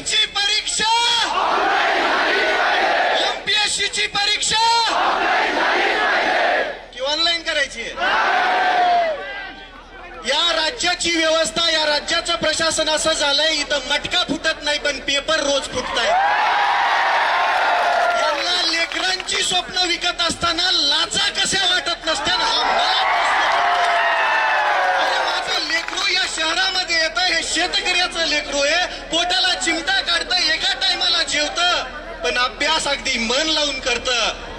ची परीक्षा एमपीएससी ची परीक्षा की ऑनलाईन करायची या राज्याची व्यवस्था, या राज्याचं प्रशासन असं झालंय, इथं मटका फुटत नाही पण पेपर रोज फुटतायत. यांना लेकरांची स्वप्न विकत असताना लाजा कशा वाटत नसत्या ना, हा मला प्रश्न पडतो. माझं लेकरू या शहरामध्ये येतं, हे शेतकऱ्याचं लेकरू आहे, पोटाला चिमटा काढतं, एका टायमाला जेवतं, पण अभ्यास अगदी मन लावून करतं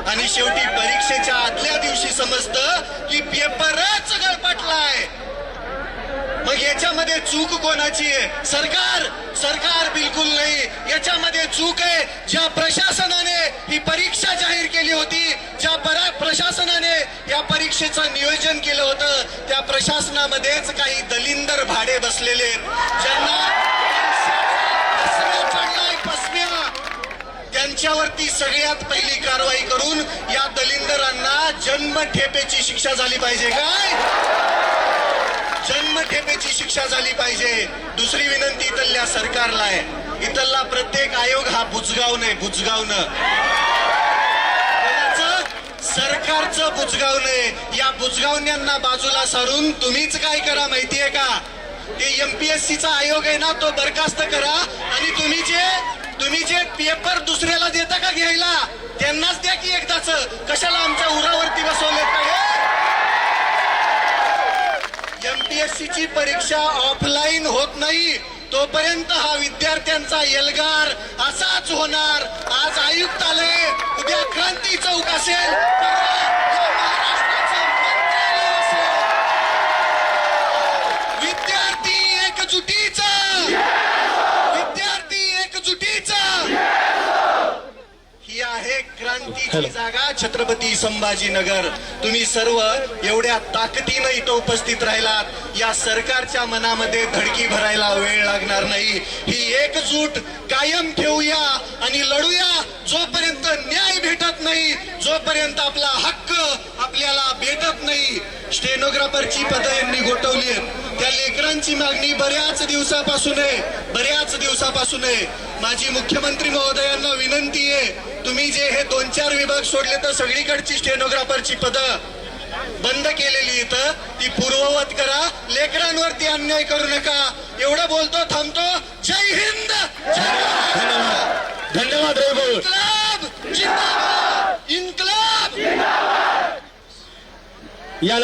आणि शेवटी परीक्षेच्या आदल्या दिवशी समजतं की पेपरच गळपटलाय. मग याच्यामध्ये चूक कोणाची आहे? सरकार बिलकुल नाही. याच्यामध्ये चूक आहे ज्या प्रशासनाने ही परीक्षा जाहीर केली होती, ज्या प्रशासनाने या परीक्षेचं नियोजन केलं होतं, त्या प्रशासनामध्येच काही दलिंदर भाडे बसलेले आहेत, ज्यांना त्यांच्यावरती सगळ्यात पहिली कारवाई करून या दलिंदरांना जन्मठेपेची शिक्षा झाली पाहिजे. काय? जन्मठेपेची शिक्षा झाली पाहिजे. दुसरी विनंती इथल्या सरकारला आहे, इथला प्रत्येक आयोग हा बुजगावणं आहे, बुजगावणं. सरकारचं बुजगावणं आहे. या बुजगावण्यांना बाजूला सारून तुम्हीच काय करा माहितीये का? ते एमपीएससीचा आयोग आहे ना, तो बरखास्त करा आणि तुम्ही जे पेपर दुसऱ्याला देता का घ्यायला, त्यांनाच द्या की एकदाच. कशाला आमच्या उरावरती बसवले? एमपीएससी ची परीक्षा ऑफलाईन होत नाही तोपर्यंत हा विद्यार्थ्यांचा एल्गार असाच होणार. आज आयुक्त आले, उद्या क्रांती चौक असेल, विद्यार्थी एकजुटीचा ही आहे क्रांतीची जागा, छत्रपती संभाजीनगर. तुम्ही सर्व एवढ्या ताकदीनं इथं उपस्थित राहिलात. या सरकारच्या मनामध्ये धडकी भरायला वेळ लागणार नाही. ही एकजूट कायम ठेवूया आणि लढूया जोपर्यंत न्याय भेटत नाही, जोपर्यंत आपला हक्क आपल्याला भेटत नाही. स्टेनोग्राफरची पदं यांनी गोठवली आहेत. त्या लेकरांची मागणी बऱ्याच दिवसापासून आहे. माझी मुख्यमंत्री महोदयांना विनंती आहे, तुम्ही जे हे 2-4 विभाग सोडले तर सगळीकडची स्टेनोग्राफरची पदं बंद केलेली इथं ती पूर्ववत करा. लेकरांवरती अन्याय करू नका. एवढं बोलतो, थांबतो. जय हिंद. धन्यवाद. इन्कलाब जिंदाबाद. याला